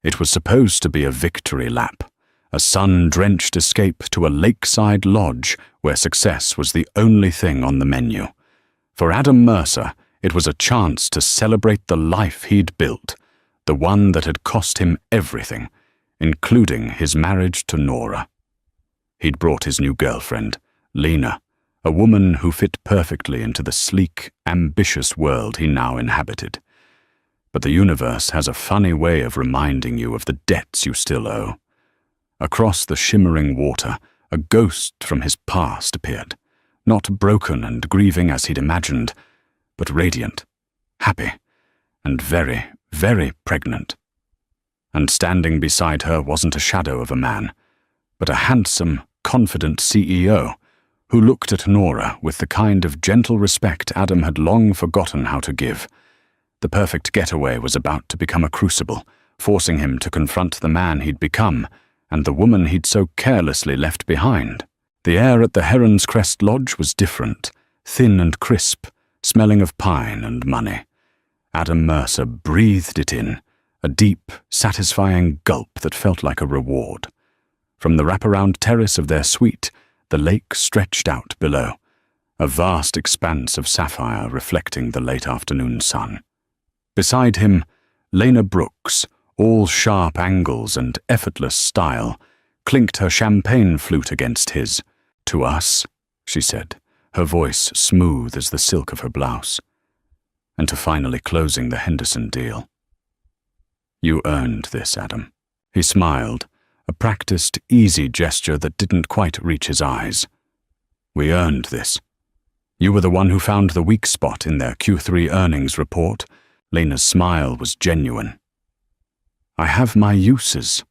It was supposed to be a victory lap, a sun-drenched escape to a lakeside lodge where success was the only thing on the menu. For Adam Mercer, it was a chance to celebrate the life he'd built, the one that had cost him everything, including his marriage to Nora. He'd brought his new girlfriend, Lena, a woman who fit perfectly into the sleek, ambitious world he now inhabited. But the universe has a funny way of reminding you of the debts you still owe. Across the shimmering water, a ghost from his past appeared, not broken and grieving as he'd imagined, but radiant, happy, and very, very pregnant. And standing beside her wasn't a shadow of a man, but a handsome, confident CEO who looked at Nora with the kind of gentle respect Adam had long forgotten how to give. The perfect getaway was about to become a crucible, forcing him to confront the man he'd become and the woman he'd so carelessly left behind. The air at the Heron's Crest Lodge was different, thin and crisp, smelling of pine and money. Adam Mercer breathed it in, a deep, satisfying gulp that felt like a reward. From the wraparound terrace of their suite, the lake stretched out below, a vast expanse of sapphire reflecting the late afternoon sun. Beside him, Lena Brooks, all sharp angles and effortless style, clinked her champagne flute against his. "To us," she said, her voice smooth as the silk of her blouse. "And to finally closing the Henderson deal. You earned this, Adam." He smiled, a practiced, easy gesture that didn't quite reach his eyes. "We earned this. You were the one who found the weak spot in their Q3 earnings report." Lena's smile was genuine. "I have my uses."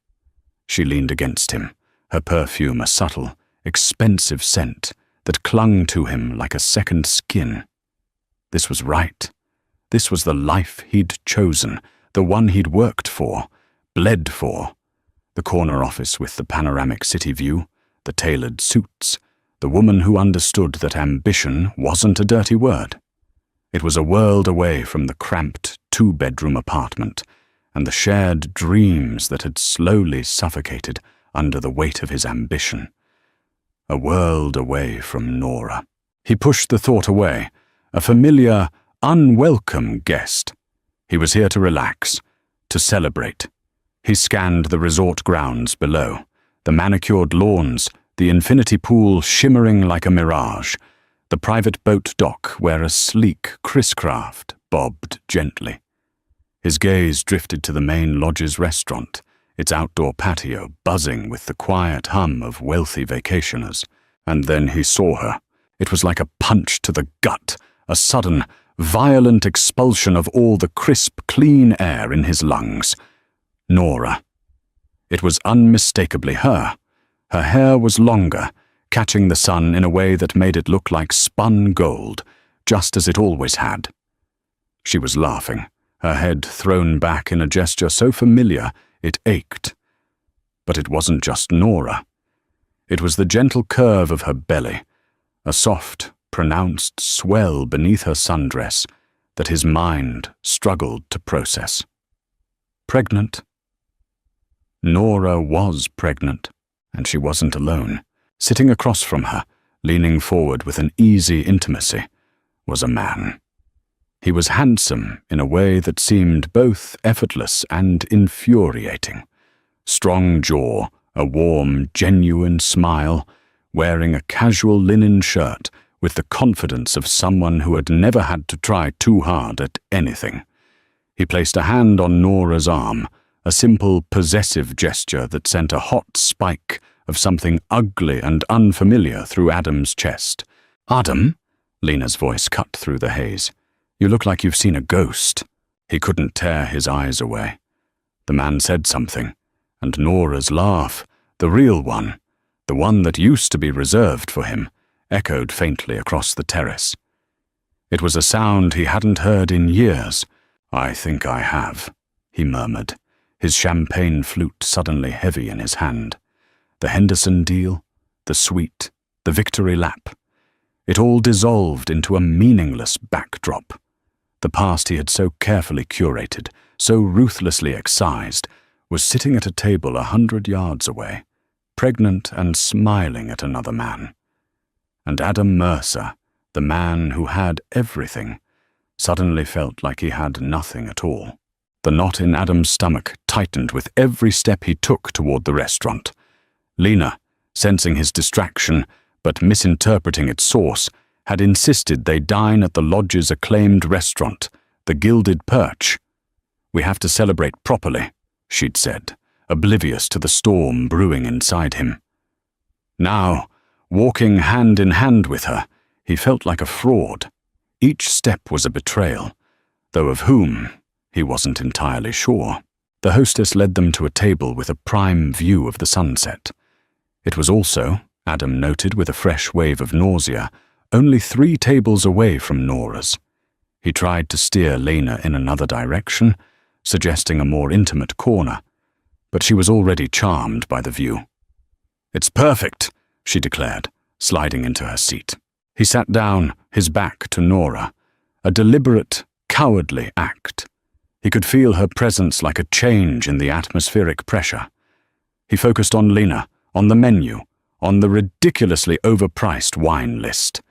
She leaned against him, her perfume a subtle, expensive scent that clung to him like a second skin. This was right. This was the life he'd chosen, the one he'd worked for, bled for. The corner office with the panoramic city view, the tailored suits, the woman who understood that ambition wasn't a dirty word. It was a world away from the cramped two-bedroom apartment and the shared dreams that had slowly suffocated under the weight of his ambition. A world away from Nora. He pushed the thought away, a familiar, unwelcome guest. He was here to relax, to celebrate. He scanned the resort grounds below, the manicured lawns, the infinity pool shimmering like a mirage, the private boat dock where a sleek Chris-craft bobbed gently. His gaze drifted to the main lodge's restaurant, its outdoor patio buzzing with the quiet hum of wealthy vacationers. And then he saw her. It was like a punch to the gut, a sudden, violent expulsion of all the crisp, clean air in his lungs. Nora. It was unmistakably her. Her hair was longer, catching the sun in a way that made it look like spun gold, just as it always had. She was laughing, her head thrown back in a gesture so familiar it ached. But it wasn't just Nora. It was the gentle curve of her belly, a soft, pronounced swell beneath her sundress that his mind struggled to process. Pregnant? Nora was pregnant, and she wasn't alone. Sitting across from her, leaning forward with an easy intimacy, was a man. He was handsome in a way that seemed both effortless and infuriating. Strong jaw, a warm, genuine smile, wearing a casual linen shirt with the confidence of someone who had never had to try too hard at anything. He placed a hand on Nora's arm, a simple, possessive gesture that sent a hot spike of something ugly and unfamiliar through Adam's chest. "Adam?" Lena's voice cut through the haze. "You look like you've seen a ghost." He couldn't tear his eyes away. The man said something, and Nora's laugh, the real one, the one that used to be reserved for him, echoed faintly across the terrace. It was a sound he hadn't heard in years. "I think I have," he murmured, his champagne flute suddenly heavy in his hand. The Henderson deal, the suite, the victory lap. It all dissolved into a meaningless backdrop. The past he had so carefully curated, so ruthlessly excised, was sitting at a table 100 yards away, pregnant and smiling at another man. And Adam Mercer, the man who had everything, suddenly felt like he had nothing at all. The knot in Adam's stomach tightened with every step he took toward the restaurant. Lena, sensing his distraction but misinterpreting its source, had insisted they dine at the lodge's acclaimed restaurant, the Gilded Perch. "We have to celebrate properly," she'd said, oblivious to the storm brewing inside him. Now, walking hand in hand with her, he felt like a fraud. Each step was a betrayal, though of whom he wasn't entirely sure. The hostess led them to a table with a prime view of the sunset. It was also, Adam noted with a fresh wave of nausea, only 3 tables away from Nora's. He tried to steer Lena in another direction, suggesting a more intimate corner, but she was already charmed by the view. "It's perfect," she declared, sliding into her seat. He sat down, his back to Nora, a deliberate, cowardly act. He could feel her presence like a change in the atmospheric pressure. He focused on Lena, on the menu, on the ridiculously overpriced wine list.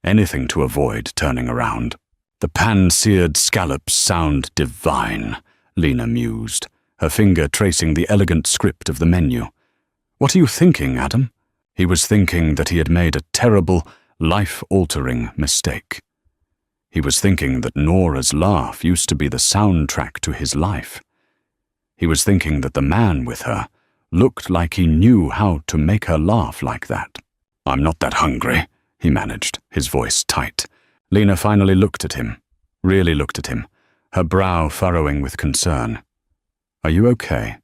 Anything to avoid turning around. "The pan-seared scallops sound divine," Lena mused, her finger tracing the elegant script of the menu. "What are you thinking, Adam?" He was thinking that he had made a terrible, life-altering mistake. He was thinking that Nora's laugh used to be the soundtrack to his life. He was thinking that the man with her looked like he knew how to make her laugh like that. "I'm not that hungry," he managed, his voice tight. Lena finally looked at him, really looked at him, her brow furrowing with concern. "Are you okay?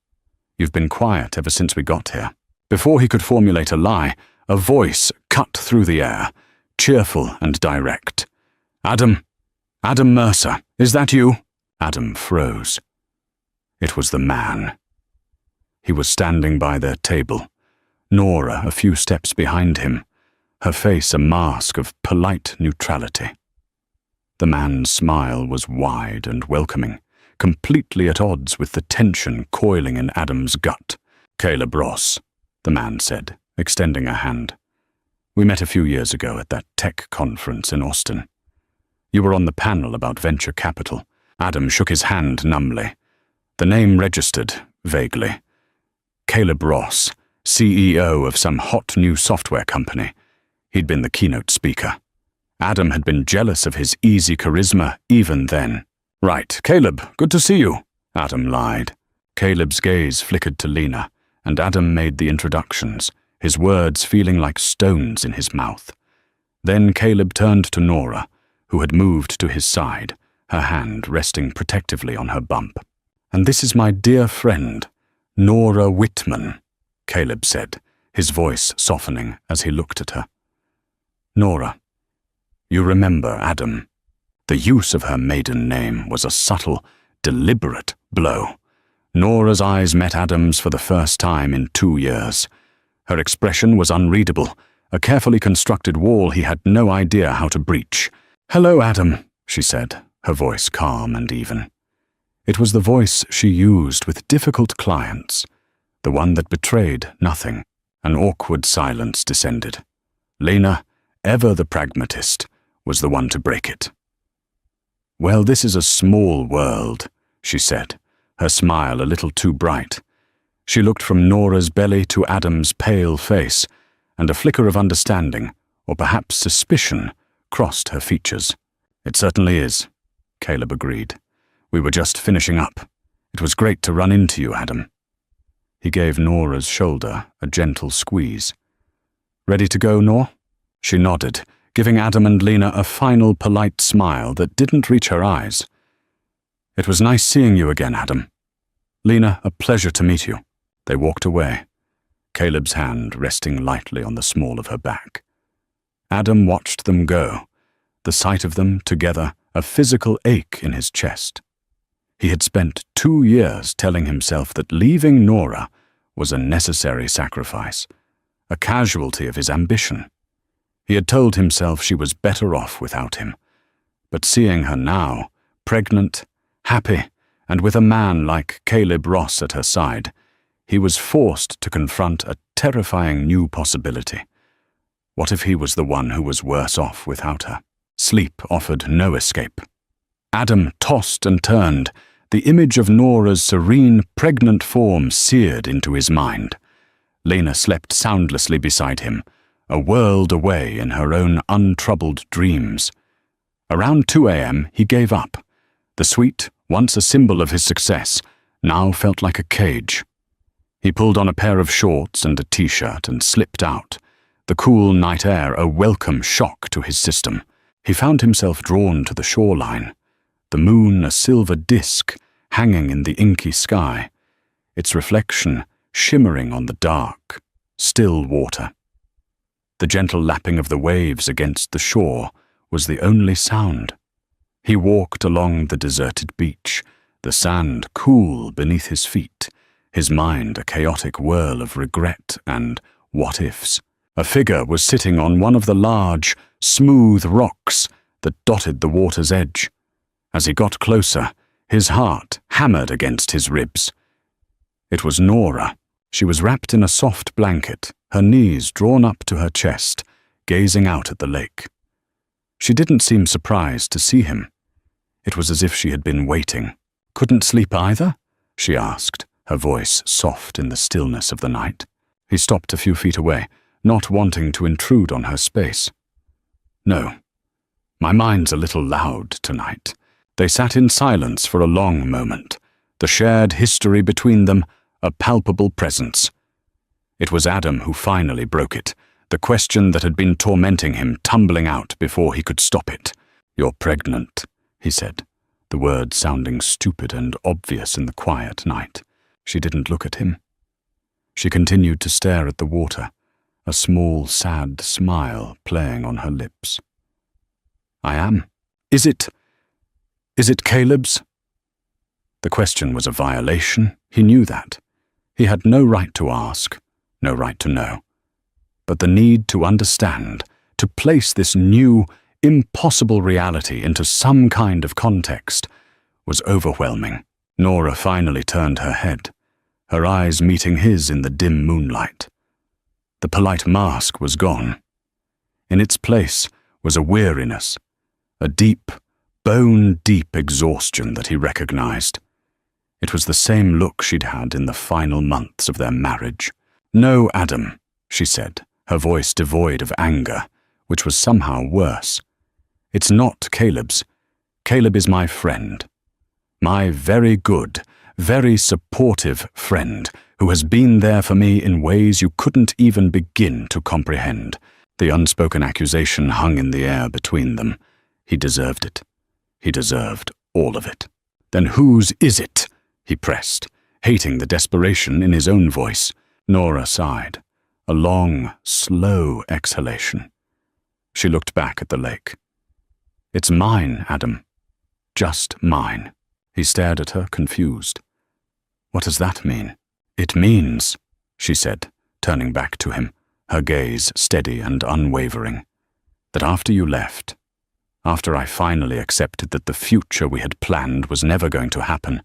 You've been quiet ever since we got here." Before he could formulate a lie, a voice cut through the air, cheerful and direct. "Adam Mercer, is that you?" Adam froze. It was the man. He was standing by their table, Nora a few steps behind him, her face a mask of polite neutrality. The man's smile was wide and welcoming, completely at odds with the tension coiling in Adam's gut. "Caleb Ross," the man said, extending a hand. "We met a few years ago at that tech conference in Austin. You were on the panel about venture capital." Adam shook his hand numbly. The name registered, vaguely. Caleb Ross, CEO of some hot new software company. He'd been the keynote speaker. Adam had been jealous of his easy charisma even then. "Right, Caleb, good to see you," Adam lied. Caleb's gaze flickered to Lena, and Adam made the introductions, his words feeling like stones in his mouth. Then Caleb turned to Nora, who had moved to his side, her hand resting protectively on her bump. "And this is my dear friend, Nora Whitman," Caleb said, his voice softening as he looked at her. "Nora, you remember Adam." The use of her maiden name was a subtle, deliberate blow. Nora's eyes met Adam's for the first time in 2 years. Her expression was unreadable, a carefully constructed wall he had no idea how to breach. "Hello, Adam," she said, her voice calm and even. It was the voice she used with difficult clients, the one that betrayed nothing. An awkward silence descended. Lena, ever the pragmatist, was the one to break it. "Well, this is a small world," she said, her smile a little too bright. She looked from Nora's belly to Adam's pale face, and a flicker of understanding, or perhaps suspicion, crossed her features. "It certainly is," Caleb agreed. "We were just finishing up. It was great to run into you, Adam." He gave Nora's shoulder a gentle squeeze. "Ready to go, Nor?" She nodded, giving Adam and Lena a final polite smile that didn't reach her eyes. "It was nice seeing you again, Adam. Lena, a pleasure to meet you." They walked away, Caleb's hand resting lightly on the small of her back. Adam watched them go, the sight of them together a physical ache in his chest. He had spent 2 years telling himself that leaving Nora was a necessary sacrifice, a casualty of his ambition. He had told himself she was better off without him, but seeing her now, pregnant, happy, and with a man like Caleb Ross at her side, he was forced to confront a terrifying new possibility. What if he was the one who was worse off without her? Sleep offered no escape. Adam tossed and turned, the image of Nora's serene, pregnant form seared into his mind. Lena slept soundlessly beside him, a world away in her own untroubled dreams. Around 2 a.m. he gave up. The suite, once a symbol of his success, now felt like a cage. He pulled on a pair of shorts and a t-shirt and slipped out, the cool night air a welcome shock to his system. He found himself drawn to the shoreline, the moon a silver disk hanging in the inky sky, its reflection shimmering on the dark, still water. The gentle lapping of the waves against the shore was the only sound. He walked along the deserted beach, the sand cool beneath his feet, his mind a chaotic whirl of regret and what-ifs. A figure was sitting on one of the large, smooth rocks that dotted the water's edge. As he got closer, his heart hammered against his ribs. It was Nora. She was wrapped in a soft blanket, her knees drawn up to her chest, gazing out at the lake. She didn't seem surprised to see him. It was as if she had been waiting. "Couldn't sleep either?" she asked, her voice soft in the stillness of the night. He stopped a few feet away, not wanting to intrude on her space. "No. My mind's a little loud tonight." They sat in silence for a long moment, the shared history between them a palpable presence. It was Adam who finally broke it, the question that had been tormenting him tumbling out before he could stop it. "You're pregnant," he said, the words sounding stupid and obvious in the quiet night. She didn't look at him. She continued to stare at the water, a small, sad smile playing on her lips. "I am. Is it Caleb's?" The question was a violation. He knew that. He had no right to ask, no right to know. But the need to understand, to place this new, impossible reality into some kind of context, was overwhelming. Nora finally turned her head, her eyes meeting his in the dim moonlight. The polite mask was gone. In its place was a weariness, a deep, bone-deep exhaustion that he recognized. It was the same look she'd had in the final months of their marriage. "No, Adam," she said, her voice devoid of anger, which was somehow worse. "It's not Caleb's. Caleb is my friend. My very good, very supportive friend, who has been there for me in ways you couldn't even begin to comprehend." The unspoken accusation hung in the air between them. He deserved it. He deserved all of it. "Then whose is it?" he pressed, hating the desperation in his own voice. Nora sighed, a long, slow exhalation. She looked back at the lake. "It's mine, Adam. Just mine." He stared at her, confused. "What does that mean?" "It means," she said, turning back to him, her gaze steady and unwavering, "that after you left, after I finally accepted that the future we had planned was never going to happen,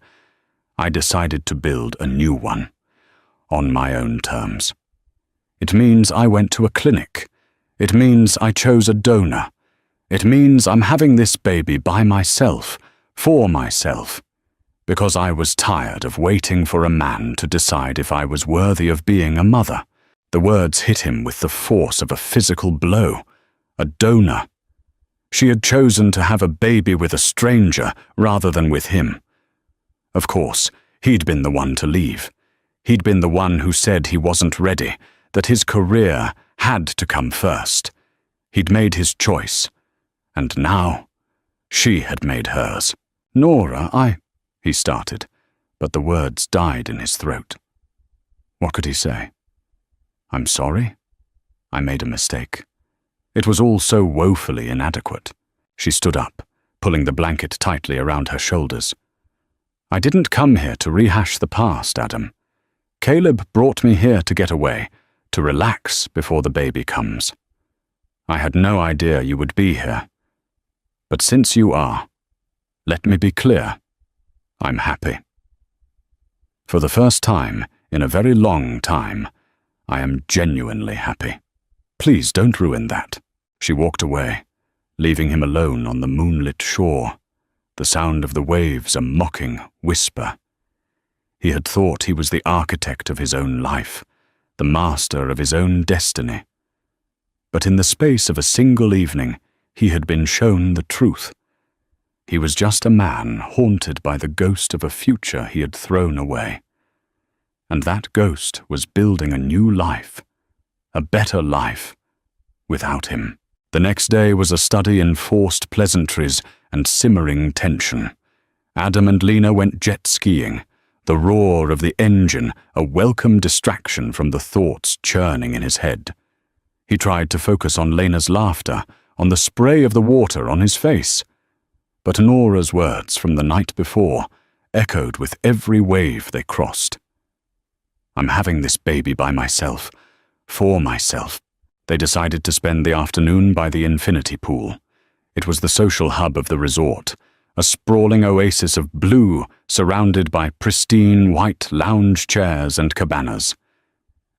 I decided to build a new one, on my own terms. It means I went to a clinic. It means I chose a donor. It means I'm having this baby by myself, for myself, because I was tired of waiting for a man to decide if I was worthy of being a mother." The words hit him with the force of a physical blow. A donor. She had chosen to have a baby with a stranger rather than with him. Of course, he'd been the one to leave. He'd been the one who said he wasn't ready, that his career had to come first. He'd made his choice. And now, she had made hers. "Nora, he started, but the words died in his throat. What could he say? "I'm sorry. I made a mistake." It was all so woefully inadequate. She stood up, pulling the blanket tightly around her shoulders. "I didn't come here to rehash the past, Adam. Caleb brought me here to get away, to relax before the baby comes. I had no idea you would be here. But since you are, let me be clear. I'm happy. For the first time in a very long time, I am genuinely happy. Please don't ruin that. She walked away, leaving him alone on the moonlit shore, the sound of the waves a mocking whisper. He had thought he was the architect of his own life, the master of his own destiny. But in the space of a single evening, he had been shown the truth. He was just a man haunted by the ghost of a future he had thrown away. And that ghost was building a new life, a better life, without him. The next day was a study in forced pleasantries and simmering tension. Adam and Lena went jet skiing, the roar of the engine a welcome distraction from the thoughts churning in his head. He tried to focus on Lena's laughter, on the spray of the water on his face. But Nora's words from the night before echoed with every wave they crossed. I'm having this baby by myself, for myself. They decided to spend the afternoon by the infinity pool. It was the social hub of the resort, a sprawling oasis of blue surrounded by pristine white lounge chairs and cabanas.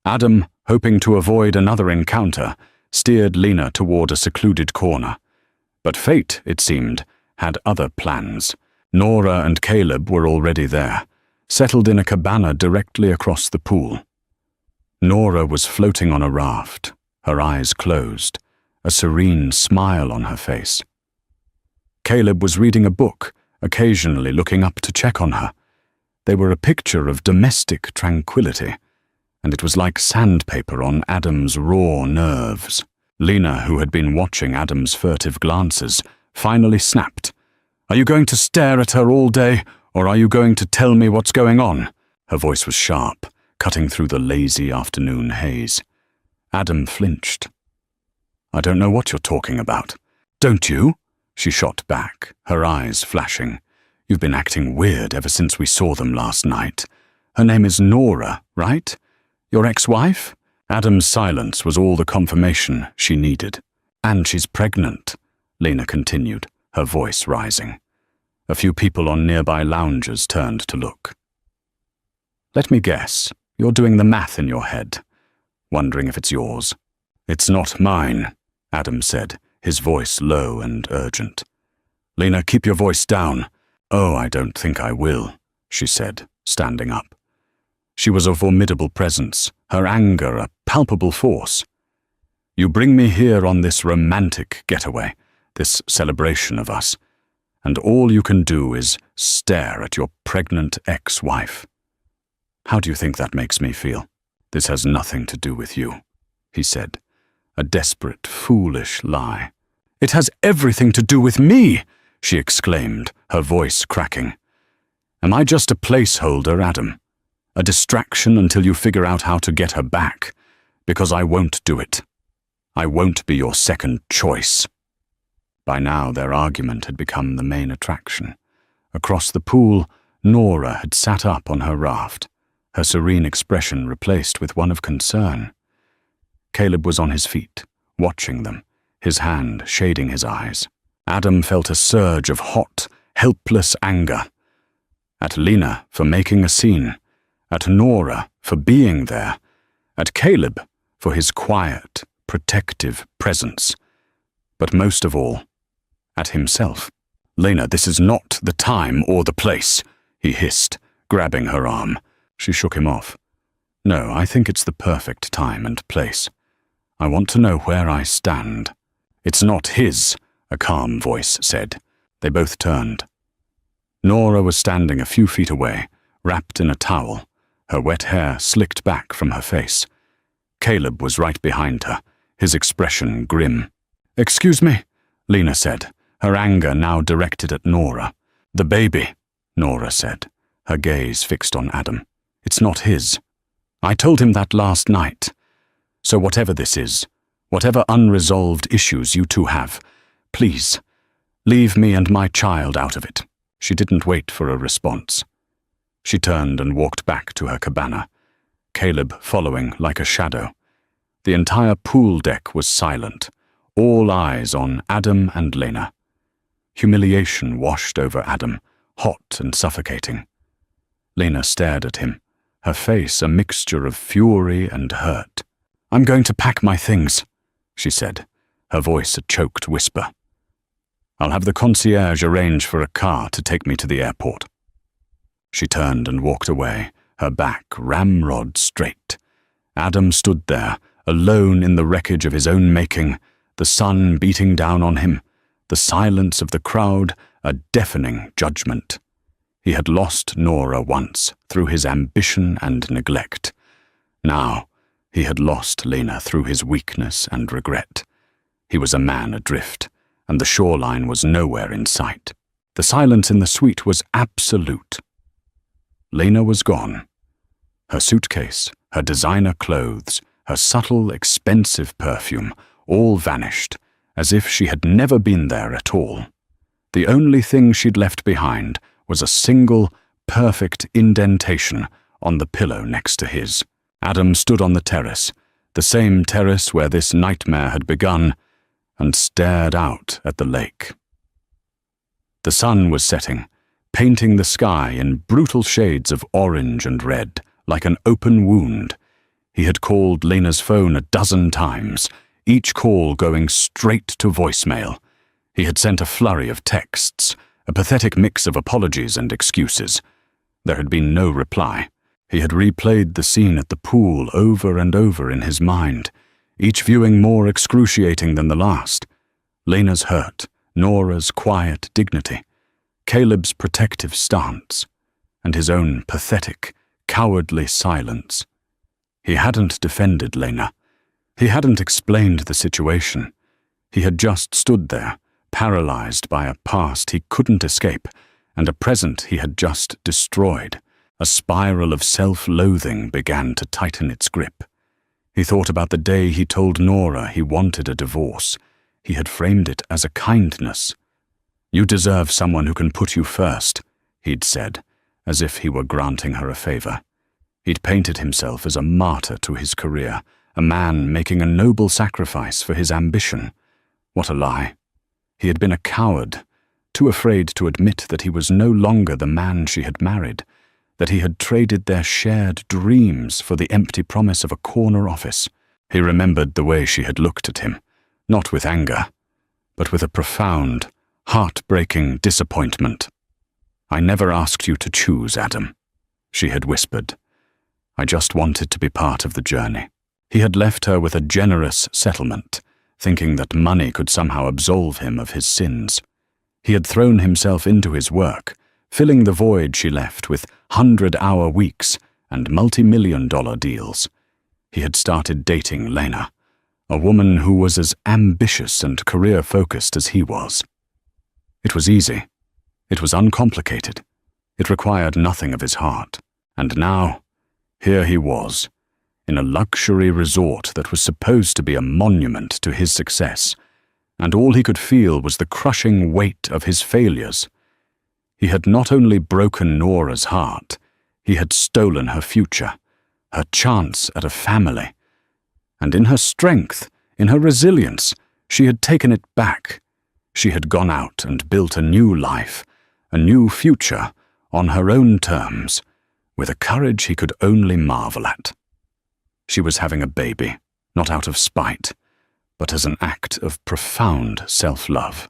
Adam, hoping to avoid another encounter, steered Lena toward a secluded corner. But fate, it seemed, had other plans. Nora and Caleb were already there, settled in a cabana directly across the pool. Nora was floating on a raft, her eyes closed, a serene smile on her face. Caleb was reading a book, occasionally looking up to check on her. They were a picture of domestic tranquility, and it was like sandpaper on Adam's raw nerves. Lena, who had been watching Adam's furtive glances, finally snapped. Are you going to stare at her all day, or are you going to tell me what's going on? Her voice was sharp, cutting through the lazy afternoon haze. Adam flinched. I don't know what you're talking about. Don't you? She shot back, her eyes flashing. You've been acting weird ever since we saw them last night. Her name is Nora, right? Your ex-wife? Adam's silence was all the confirmation she needed. And she's pregnant, Lena continued, her voice rising. A few people on nearby lounges turned to look. Let me guess, you're doing the math in your head, wondering if it's yours. It's not mine, Adam said, his voice low and urgent. Lena, keep your voice down. Oh, I don't think I will, she said, standing up. She was a formidable presence, her anger a palpable force. You bring me here on this romantic getaway, this celebration of us, and all you can do is stare at your pregnant ex-wife. How do you think that makes me feel? This has nothing to do with you, he said, a desperate, foolish lie. It has everything to do with me, she exclaimed, her voice cracking. Am I just a placeholder, Adam? A distraction until you figure out how to get her back? Because I won't do it. I won't be your second choice. By now their argument had become the main attraction. Across the pool, Nora had sat up on her raft, her serene expression replaced with one of concern. Caleb was on his feet, watching them, his hand shading his eyes. Adam felt a surge of hot, helpless anger. At Lena for making a scene, at Nora for being there, at Caleb for his quiet, protective presence, but most of all, at himself. Lena, this is not the time or the place, he hissed, grabbing her arm. She shook him off. No, I think it's the perfect time and place. I want to know where I stand. It's not his, a calm voice said. They both turned. Nora was standing a few feet away, wrapped in a towel, her wet hair slicked back from her face. Caleb was right behind her, his expression grim. Excuse me, Lena said, her anger now directed at Nora. The baby, Nora said, her gaze fixed on Adam. It's not his. I told him that last night. So whatever this is, whatever unresolved issues you two have, please, leave me and my child out of it. She didn't wait for a response. She turned and walked back to her cabana, Caleb following like a shadow. The entire pool deck was silent, all eyes on Adam and Lena. Humiliation washed over Adam, hot and suffocating. Lena stared at him, her face a mixture of fury and hurt. "I'm going to pack my things," she said, her voice a choked whisper. "I'll have the concierge arrange for a car to take me to the airport." She turned and walked away, her back ramrod straight. Adam stood there, alone in the wreckage of his own making, the sun beating down on him, the silence of the crowd a deafening judgment. He had lost Nora once through his ambition and neglect. Now, he had lost Lena through his weakness and regret. He was a man adrift, and the shoreline was nowhere in sight. The silence in the suite was absolute. Lena was gone. Her suitcase, her designer clothes, her subtle, expensive perfume, all vanished, as if she had never been there at all. The only thing she'd left behind was a single, perfect indentation on the pillow next to his. Adam stood on the terrace, the same terrace where this nightmare had begun, and stared out at the lake. The sun was setting, painting the sky in brutal shades of orange and red, like an open wound. He had called Lena's phone a dozen times, each call going straight to voicemail. He had sent a flurry of texts, a pathetic mix of apologies and excuses. There had been no reply. He had replayed the scene at the pool over and over in his mind, each viewing more excruciating than the last. Lena's hurt, Nora's quiet dignity, Caleb's protective stance, and his own pathetic, cowardly silence. He hadn't defended Lena. He hadn't explained the situation. He had just stood there, paralyzed by a past he couldn't escape, and a present he had just destroyed. A spiral of self-loathing began to tighten its grip. He thought about the day he told Nora he wanted a divorce. He had framed it as a kindness. "You deserve someone who can put you first," he'd said, as if he were granting her a favor. He'd painted himself as a martyr to his career, a man making a noble sacrifice for his ambition. What a lie. He had been a coward, too afraid to admit that he was no longer the man she had married, that he had traded their shared dreams for the empty promise of a corner office. He remembered the way she had looked at him, not with anger, but with a profound, heartbreaking disappointment. "I never asked you to choose, Adam," she had whispered. "I just wanted to be part of the journey." He had left her with a generous settlement, thinking that money could somehow absolve him of his sins. He had thrown himself into his work, filling the void she left with 100-hour weeks and multi-million-dollar deals. He had started dating Lena, a woman who was as ambitious and career-focused as he was. It was easy. It was uncomplicated. It required nothing of his heart. And now, here he was, in a luxury resort that was supposed to be a monument to his success, and all he could feel was the crushing weight of his failures. He had not only broken Nora's heart, he had stolen her future, her chance at a family. And in her strength, in her resilience, she had taken it back. She had gone out and built a new life, a new future, on her own terms, with a courage he could only marvel at. She was having a baby, not out of spite, but as an act of profound self-love.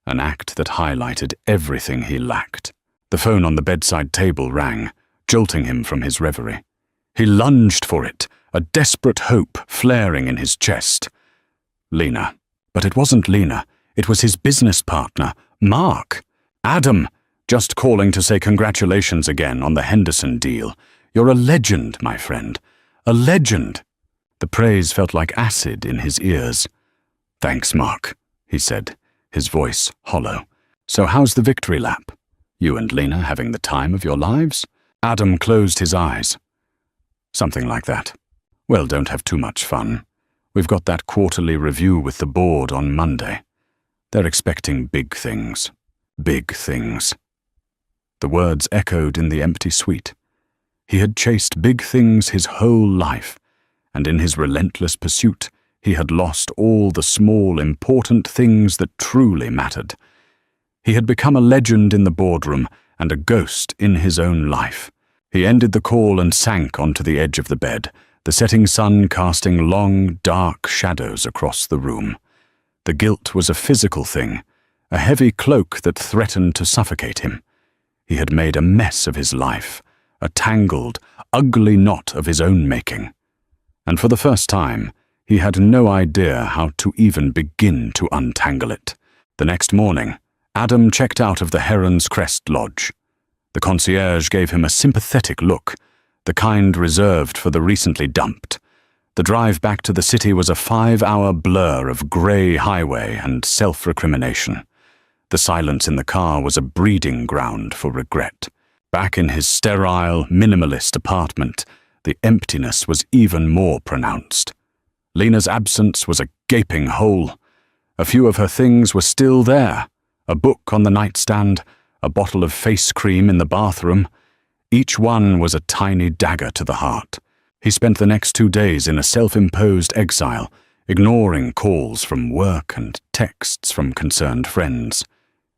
An act that highlighted everything he lacked. The phone on the bedside table rang, jolting him from his reverie. He lunged for it, a desperate hope flaring in his chest. Lena. But it wasn't Lena. It was his business partner, Mark. "Adam, just calling to say congratulations again on the Henderson deal. You're a legend, my friend. A legend." The praise felt like acid in his ears. "Thanks, Mark," he said, his voice hollow. "So how's the victory lap? You and Lena having the time of your lives?" Adam closed his eyes. "Something like that. Well, don't have too much fun. We've got that quarterly review with the board on Monday. They're expecting big things. Big things." The words echoed in the empty suite. He had chased big things his whole life, and in his relentless pursuit, he had lost all the small, important things that truly mattered. He had become a legend in the boardroom and a ghost in his own life. He ended the call and sank onto the edge of the bed, the setting sun casting long, dark shadows across the room. The guilt was a physical thing, a heavy cloak that threatened to suffocate him. He had made a mess of his life, a tangled, ugly knot of his own making. And for the first time, he had no idea how to even begin to untangle it. The next morning, Adam checked out of the Heron's Crest Lodge. The concierge gave him a sympathetic look, the kind reserved for the recently dumped. The drive back to the city was a 5-hour blur of grey highway and self-recrimination. The silence in the car was a breeding ground for regret. Back in his sterile, minimalist apartment, the emptiness was even more pronounced. Lena's absence was a gaping hole. A few of her things were still there. A book on the nightstand, a bottle of face cream in the bathroom. Each one was a tiny dagger to the heart. He spent the next 2 days in a self-imposed exile, ignoring calls from work and texts from concerned friends.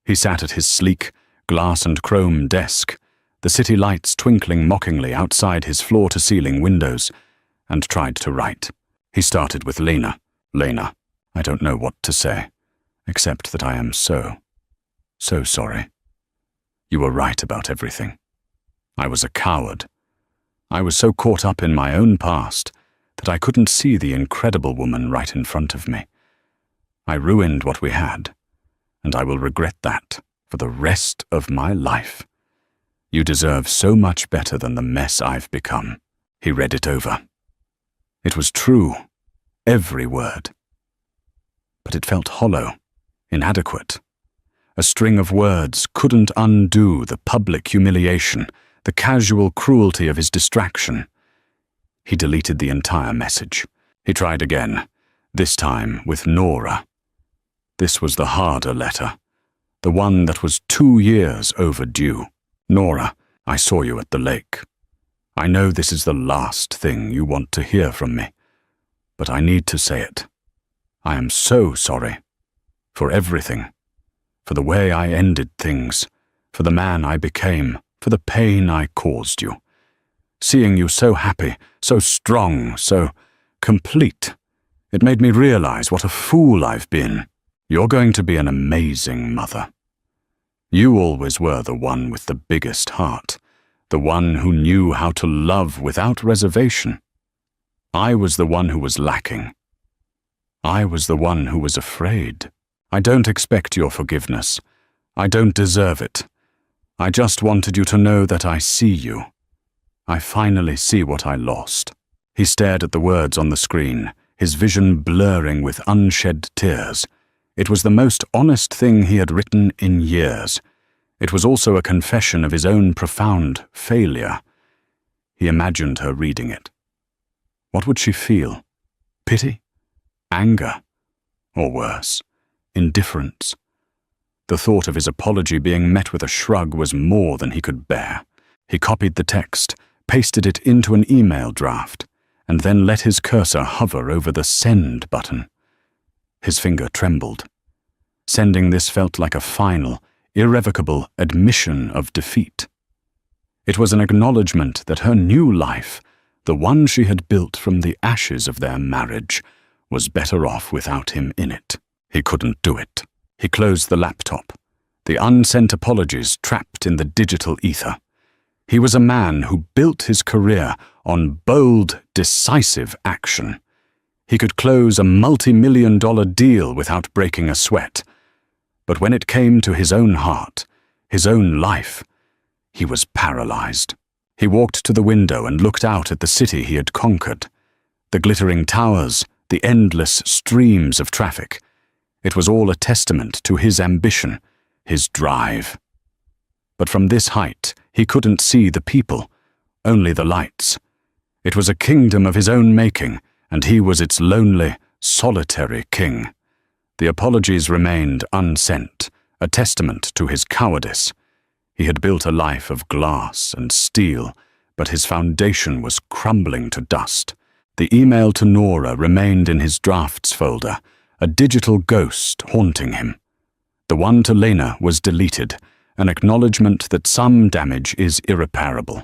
He sat at his sleek, glass and chrome desk, the city lights twinkling mockingly outside his floor-to-ceiling windows, and tried to write. He started with Lena. Lena, I don't know what to say, except that I am so sorry. You were right about everything. I was a coward. I was so caught up in my own past that I couldn't see the incredible woman right in front of me. I ruined what we had, and I will regret that for the rest of my life. You deserve so much better than the mess I've become. He read it over. It was true, every word. But it felt hollow, inadequate. A string of words couldn't undo the public humiliation, the casual cruelty of his distraction. He deleted the entire message. He tried again, this time with Nora. This was the harder letter, the one that was 2 years overdue. Nora, I saw you at the lake. I know this is the last thing you want to hear from me, but I need to say it. I am so sorry. For everything. For the way I ended things. For the man I became. For the pain I caused you. Seeing you so happy, so strong, so complete. It made me realize what a fool I've been. You're going to be an amazing mother. You always were the one with the biggest heart, the one who knew how to love without reservation. I was the one who was lacking. I was the one who was afraid. I don't expect your forgiveness. I don't deserve it. I just wanted you to know that I see you. I finally see what I lost. He stared at the words on the screen, his vision blurring with unshed tears. It was the most honest thing he had written in years. It was also a confession of his own profound failure. He imagined her reading it. What would she feel? Pity? Anger? Or worse, indifference? The thought of his apology being met with a shrug was more than he could bear. He copied the text, pasted it into an email draft, and then let his cursor hover over the send button. His finger trembled. Sending this felt like a final, irrevocable admission of defeat. It was an acknowledgement that her new life, the one she had built from the ashes of their marriage, was better off without him in it. He couldn't do it. He closed the laptop, the unsent apologies trapped in the digital ether. He was a man who built his career on bold, decisive action. He could close a multi-million-dollar deal without breaking a sweat. But when it came to his own heart, his own life, he was paralyzed. He walked to the window and looked out at the city he had conquered. The glittering towers, the endless streams of traffic. It was all a testament to his ambition, his drive. But from this height, he couldn't see the people, only the lights. It was a kingdom of his own making, and he was its lonely, solitary king. The apologies remained unsent, a testament to his cowardice. He had built a life of glass and steel, but his foundation was crumbling to dust. The email to Nora remained in his drafts folder, a digital ghost haunting him. The one to Lena was deleted, an acknowledgement that some damage is irreparable.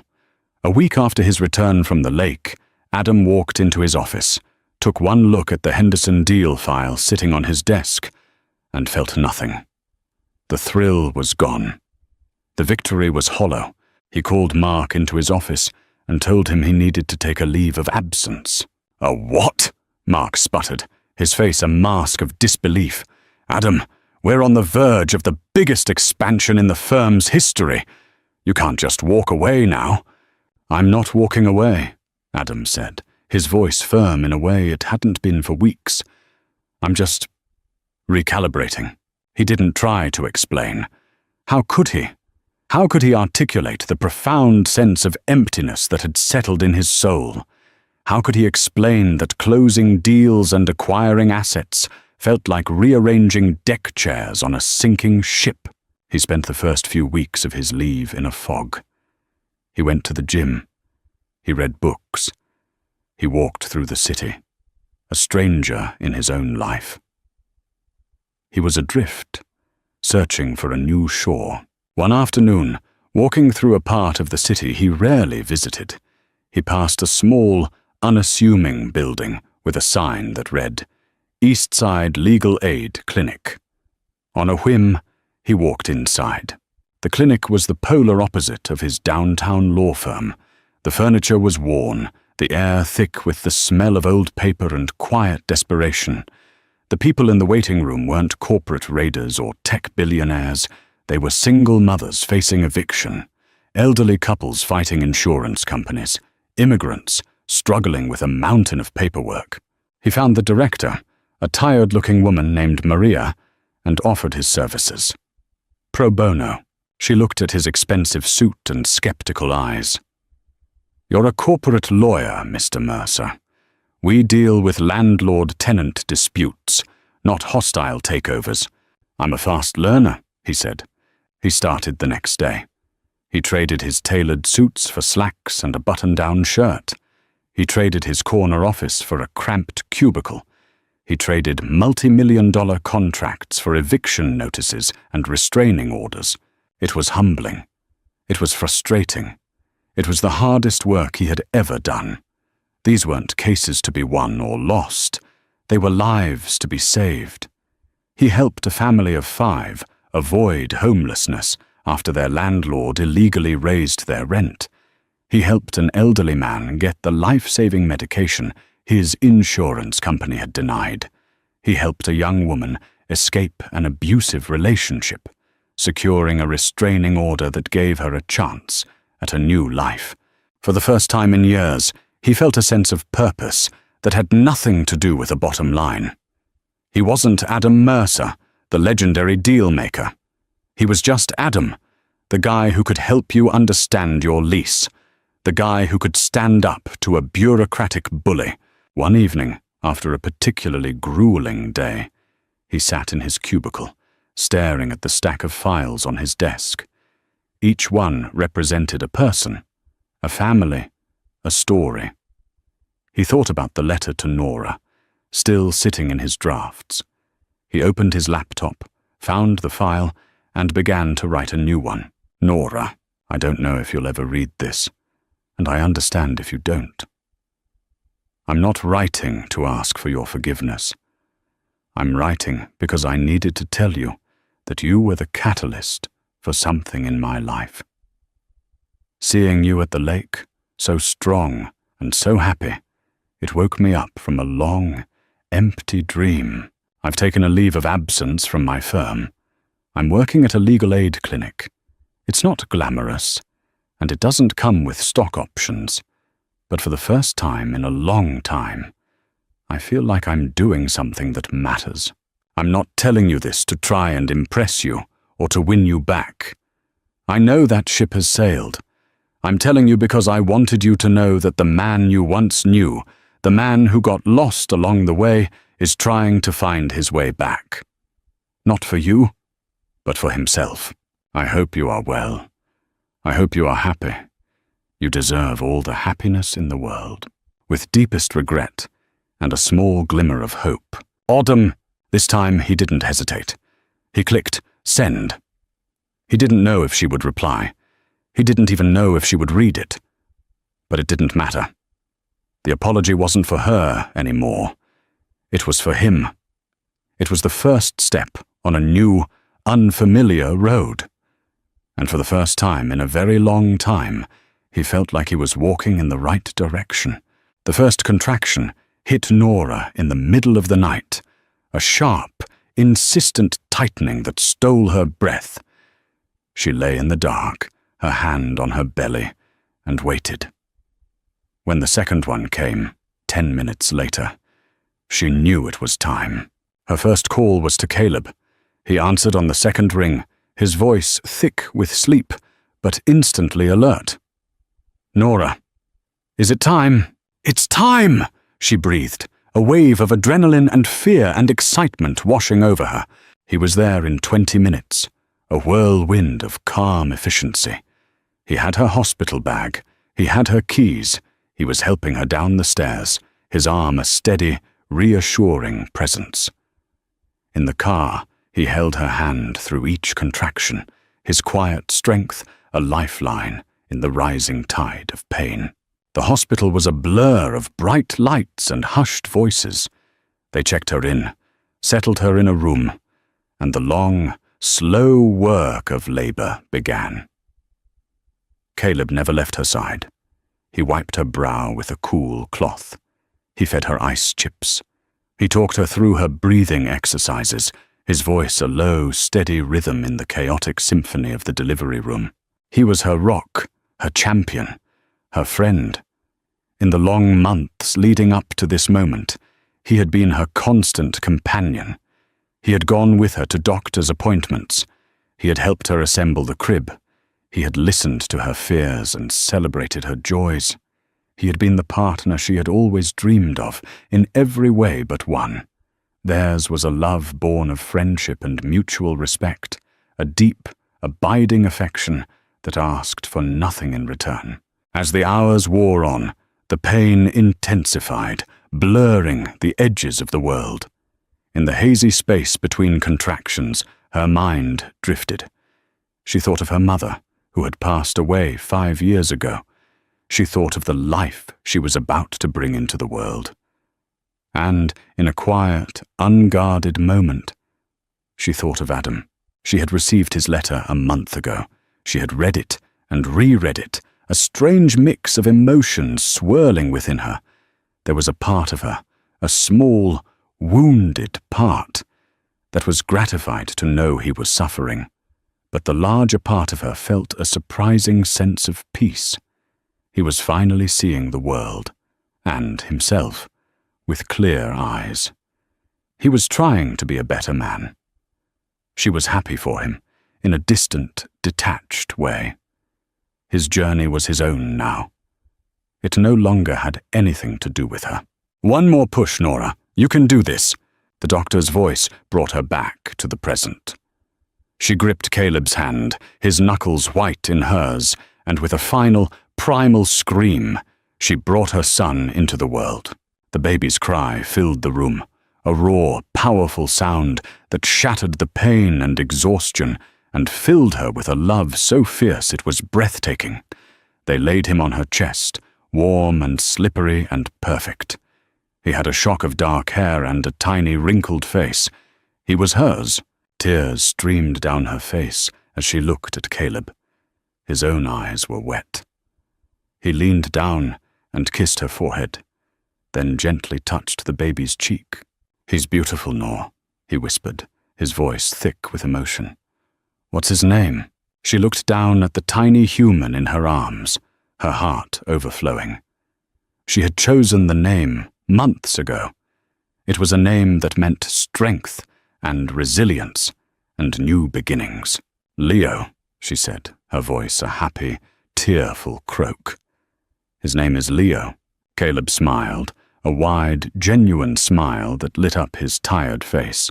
A week after his return from the lake, Adam walked into his office, took one look at the Henderson deal file sitting on his desk, and felt nothing. The thrill was gone. The victory was hollow. He called Mark into his office and told him he needed to take a leave of absence. "A what?" Mark sputtered, his face a mask of disbelief. "Adam, we're on the verge of the biggest expansion in the firm's history. You can't just walk away now." "I'm not walking away," Adam said, his voice firm in a way it hadn't been for weeks. "I'm just recalibrating." He didn't try to explain. How could he? How could he articulate the profound sense of emptiness that had settled in his soul? How could he explain that closing deals and acquiring assets felt like rearranging deck chairs on a sinking ship? He spent the first few weeks of his leave in a fog. He went to the gym. He read books. He walked through the city, a stranger in his own life. He was adrift, searching for a new shore. One afternoon, walking through a part of the city he rarely visited, he passed a small, unassuming building with a sign that read, "Eastside Legal Aid Clinic." On a whim, he walked inside. The clinic was the polar opposite of his downtown law firm. The furniture was worn, the air thick with the smell of old paper and quiet desperation. The people in the waiting room weren't corporate raiders or tech billionaires. They were single mothers facing eviction, elderly couples fighting insurance companies, immigrants struggling with a mountain of paperwork. He found the director, a tired-looking woman named Maria, and offered his services. Pro bono. She looked at his expensive suit and skeptical eyes. "You're a corporate lawyer, Mr. Mercer. We deal with landlord-tenant disputes, not hostile takeovers. I'm a fast learner," he said. He started the next day. He traded his tailored suits for slacks and a button-down shirt. He traded his corner office for a cramped cubicle. He traded multi-million-dollar contracts for eviction notices and restraining orders. It was humbling. It was frustrating. It was the hardest work he had ever done. These weren't cases to be won or lost. They were lives to be saved. He helped a family of 5 avoid homelessness after their landlord illegally raised their rent. He helped an elderly man get the life-saving medication his insurance company had denied. He helped a young woman escape an abusive relationship, securing a restraining order that gave her a chance at a new life. For the first time in years, he felt a sense of purpose that had nothing to do with a bottom line. He wasn't Adam Mercer, the legendary deal-maker. He was just Adam, the guy who could help you understand your lease, the guy who could stand up to a bureaucratic bully. One evening, after a particularly grueling day, he sat in his cubicle, staring at the stack of files on his desk. Each one represented a person, a family, a story. He thought about the letter to Nora, still sitting in his drafts. He opened his laptop, found the file, and began to write a new one. "Nora, I don't know if you'll ever read this, and I understand if you don't. I'm not writing to ask for your forgiveness. I'm writing because I needed to tell you that you were the catalyst for something in my life. Seeing you at the lake, so strong and so happy, it woke me up from a long, empty dream. I've taken a leave of absence from my firm. I'm working at a legal aid clinic. It's not glamorous, and it doesn't come with stock options. But for the first time in a long time, I feel like I'm doing something that matters. I'm not telling you this to try and impress you or to win you back. I know that ship has sailed. I'm telling you because I wanted you to know that the man you once knew, the man who got lost along the way, is trying to find his way back. Not for you, but for himself. I hope you are well. I hope you are happy. You deserve all the happiness in the world." With deepest regret and a small glimmer of hope. "Adam!" This time he didn't hesitate. He clicked, Send. He didn't know if she would reply. He didn't even know if she would read it. But it didn't matter. The apology wasn't for her anymore. It was for him. It was the first step on a new, unfamiliar road. And for the first time in a very long time, he felt like he was walking in the right direction. The first contraction hit Nora in the middle of the night, a sharp, insistent tightening that stole her breath. She lay in the dark, her hand on her belly, and waited. When the second one came, 10 minutes later, she knew it was time. Her first call was to Caleb. He answered on the second ring, his voice thick with sleep, but instantly alert. "Nora, is it time?" "It's time!" she breathed, a wave of adrenaline and fear and excitement washing over her. He was there in 20 minutes, a whirlwind of calm efficiency. He had her hospital bag. He had her keys. He was helping her down the stairs, his arm a steady, reassuring presence. In the car, he held her hand through each contraction, his quiet strength a lifeline in the rising tide of pain. The hospital was a blur of bright lights and hushed voices. They checked her in, settled her in a room, and the long, slow work of labor began. Caleb never left her side. He wiped her brow with a cool cloth. He fed her ice chips. He talked her through her breathing exercises, his voice a low, steady rhythm in the chaotic symphony of the delivery room. He was her rock, her champion, her friend. In the long months leading up to this moment, he had been her constant companion. He had gone with her to doctor's appointments. He had helped her assemble the crib. He had listened to her fears and celebrated her joys. He had been the partner she had always dreamed of, in every way but one. Theirs was a love born of friendship and mutual respect, a deep, abiding affection that asked for nothing in return. As the hours wore on, the pain intensified, blurring the edges of the world. In the hazy space between contractions, her mind drifted. She thought of her mother, who had passed away 5 years ago. She thought of the life she was about to bring into the world. And, in a quiet, unguarded moment, she thought of Adam. She had received his letter a month ago. She had read it and reread it, a strange mix of emotions swirling within her. There was a part of her, a small, wounded part, that was gratified to know he was suffering. But the larger part of her felt a surprising sense of peace. He was finally seeing the world, and himself, with clear eyes. He was trying to be a better man. She was happy for him, in a distant, detached way. His journey was his own now. It no longer had anything to do with her. "One more push, Nora. You can do this." The doctor's voice brought her back to the present. She gripped Caleb's hand, his knuckles white in hers, and with a final, primal scream, she brought her son into the world. The baby's cry filled the room, a raw, powerful sound that shattered the pain and exhaustion and filled her with a love so fierce it was breathtaking. They laid him on her chest, warm and slippery and perfect. He had a shock of dark hair and a tiny wrinkled face. He was hers. Tears streamed down her face as she looked at Caleb. His own eyes were wet. He leaned down and kissed her forehead, then gently touched the baby's cheek. "He's beautiful, Nor," he whispered, his voice thick with emotion. "What's his name?" She looked down at the tiny human in her arms, her heart overflowing. She had chosen the name months ago. It was a name that meant strength and resilience and new beginnings. "Leo," she said, her voice a happy, tearful croak. "His name is Leo." Caleb smiled, a wide, genuine smile that lit up his tired face.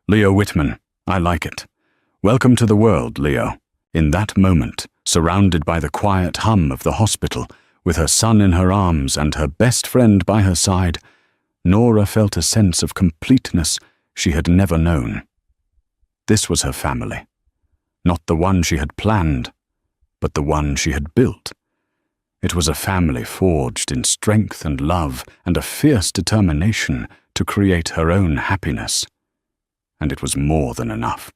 "Leo Whitman, I like it. Welcome to the world, Leo." In that moment, surrounded by the quiet hum of the hospital, with her son in her arms and her best friend by her side, Nora felt a sense of completeness she had never known. This was her family, Not the one she had planned, but the one she had built. It was a family forged in strength and love and a fierce determination to create her own happiness. And it was more than enough.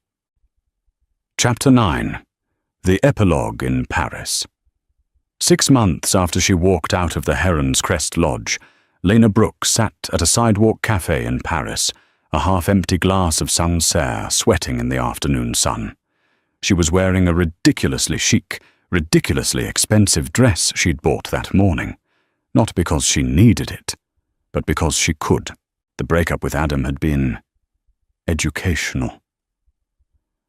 Chapter 9. The Epilogue in Paris. 6 months after she walked out of the Heron's Crest Lodge, Lena Brooks sat at a sidewalk cafe in Paris, a half-empty glass of Sancerre sweating in the afternoon sun. She was wearing a ridiculously chic, ridiculously expensive dress she'd bought that morning, not because she needed it, but because she could. The breakup with Adam had been educational.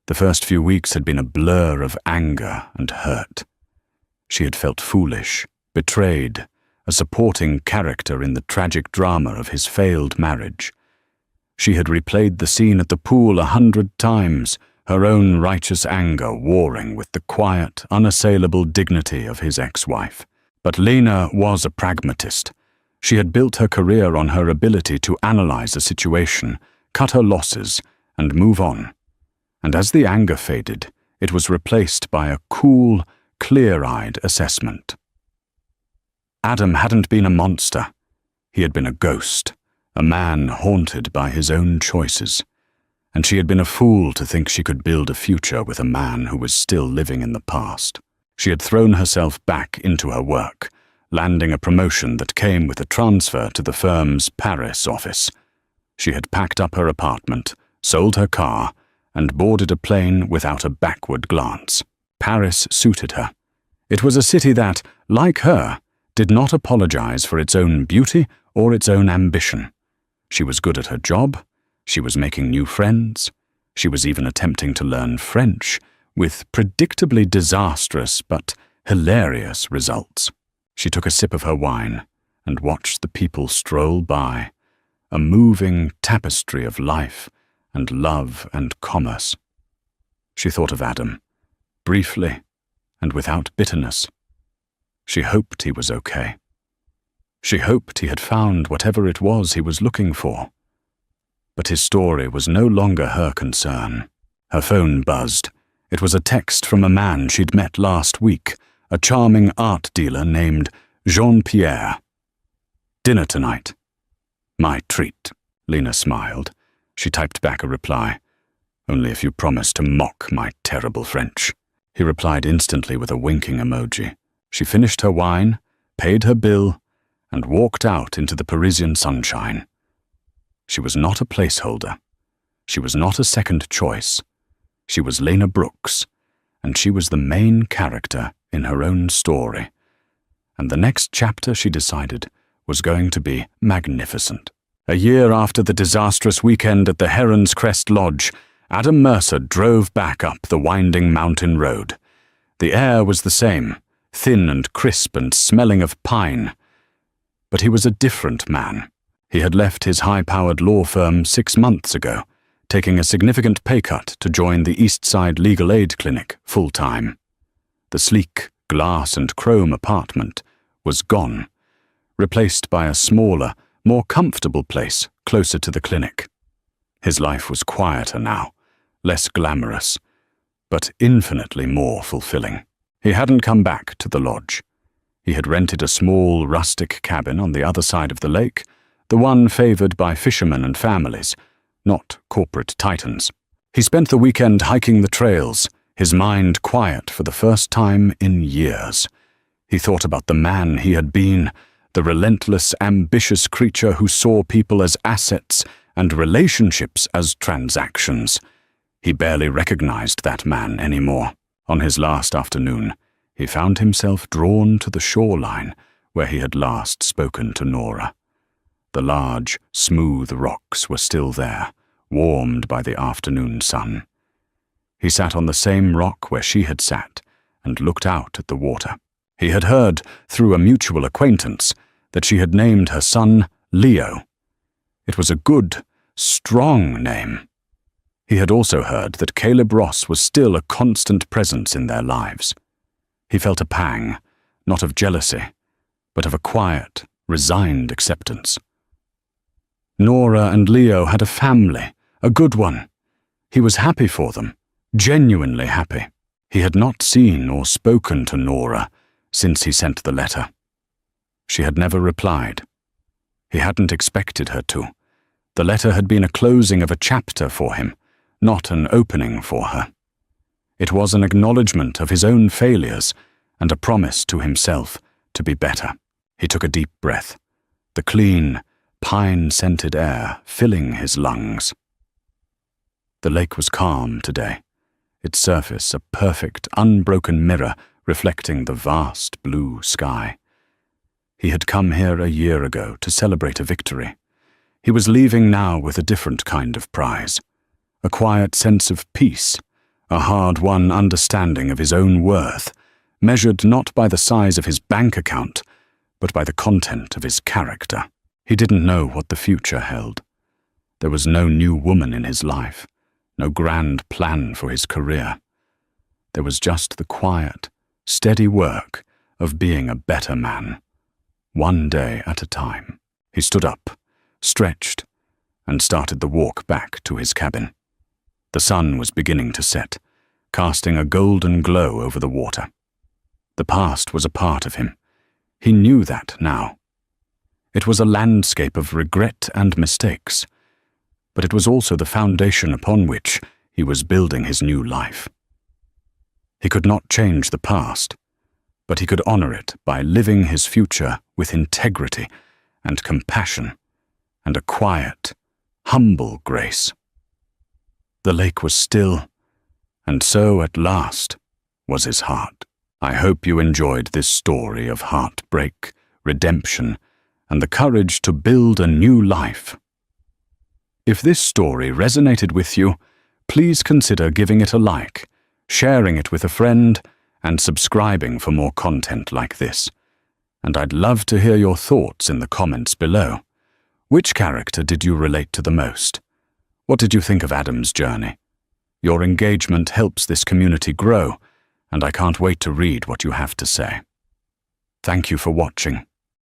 The first few weeks had been a blur of anger and hurt. She had felt foolish, betrayed, a supporting character in the tragic drama of his failed marriage. She had replayed the scene at the pool 100 times, her own righteous anger warring with the quiet, unassailable dignity of his ex-wife. But Lena was a pragmatist. She had built her career on her ability to analyze a situation, cut her losses, and move on. And as the anger faded, it was replaced by a cool, clear-eyed assessment. Adam hadn't been a monster. He had been a ghost, a man haunted by his own choices. And she had been a fool to think she could build a future with a man who was still living in the past. She had thrown herself back into her work, landing a promotion that came with a transfer to the firm's Paris office. She had packed up her apartment, sold her car, and boarded a plane without a backward glance. Paris suited her. It was a city that, like her, did not apologize for its own beauty or its own ambition. She was good at her job. She was making new friends. She was even attempting to learn French, with predictably disastrous but hilarious results. She took a sip of her wine and watched the people stroll by, a moving tapestry of life and love and commerce. She thought of Adam, briefly and without bitterness. She hoped he was okay. She hoped he had found whatever it was he was looking for. But his story was no longer her concern. Her phone buzzed. It was a text from a man she'd met last week, a charming art dealer named Jean-Pierre. "Dinner tonight." "My treat," Lena smiled. She typed back a reply. "Only if you promise to mock my terrible French." He replied instantly with a winking emoji. She finished her wine, paid her bill, and walked out into the Parisian sunshine. She was not a placeholder. She was not a second choice. She was Lena Brooks, and she was the main character in her own story. And the next chapter, she decided, was going to be magnificent. A year after the disastrous weekend at the Heron's Crest Lodge, Adam Mercer drove back up the winding mountain road. The air was the same, thin and crisp and smelling of pine. But he was a different man. He had left his high-powered law firm 6 months ago, taking a significant pay cut to join the East Side Legal Aid Clinic full-time. The sleek, glass and chrome apartment was gone, replaced by a smaller, more comfortable place closer to the clinic. His life was quieter now, less glamorous, but infinitely more fulfilling. He hadn't come back to the lodge. He had rented a small, rustic cabin on the other side of the lake, the one favored by fishermen and families, not corporate titans. He spent the weekend hiking the trails, his mind quiet for the first time in years. He thought about the man he had been, the relentless, ambitious creature who saw people as assets and relationships as transactions. He barely recognized that man anymore. On his last afternoon, he found himself drawn to the shoreline where he had last spoken to Nora. The large, smooth rocks were still there, warmed by the afternoon sun. He sat on the same rock where she had sat and looked out at the water. He had heard, through a mutual acquaintance, that she had named her son Leo. It was a good, strong name. He had also heard that Caleb Ross was still a constant presence in their lives. He felt a pang, not of jealousy, but of a quiet, resigned acceptance. Nora and Leo had a family, a good one. He was happy for them, Genuinely happy. He had not seen or spoken to Nora since he sent the letter. She had never replied. He hadn't expected her to. The letter had been a closing of a chapter for him, not an opening for her. It was an acknowledgement of his own failures and a promise to himself to be better. He took a deep breath, the clean, pine-scented air filling his lungs. The lake was calm today, its surface a perfect, unbroken mirror reflecting the vast blue sky. He had come here a year ago to celebrate a victory. He was leaving now with a different kind of prize, a quiet sense of peace, a hard-won understanding of his own worth, measured not by the size of his bank account, but by the content of his character. He didn't know what the future held. There was no new woman in his life, no grand plan for his career. There was just the quiet, steady work of being a better man, one day at a time. He stood up, stretched, and started the walk back to his cabin. The sun was beginning to set, casting a golden glow over the water. The past was a part of him. He knew that now. It was a landscape of regret and mistakes, but it was also the foundation upon which he was building his new life. He could not change the past, but he could honor it by living his future with integrity and compassion and a quiet, humble grace. The lake was still, and so at last was his heart. I hope you enjoyed this story of heartbreak, redemption, and the courage to build a new life. If this story resonated with you, please consider giving it a like, sharing it with a friend, and subscribing for more content like this. And I'd love to hear your thoughts in the comments below. Which character did you relate to the most? What did you think of Adam's journey? Your engagement helps this community grow, and I can't wait to read what you have to say. Thank you for watching.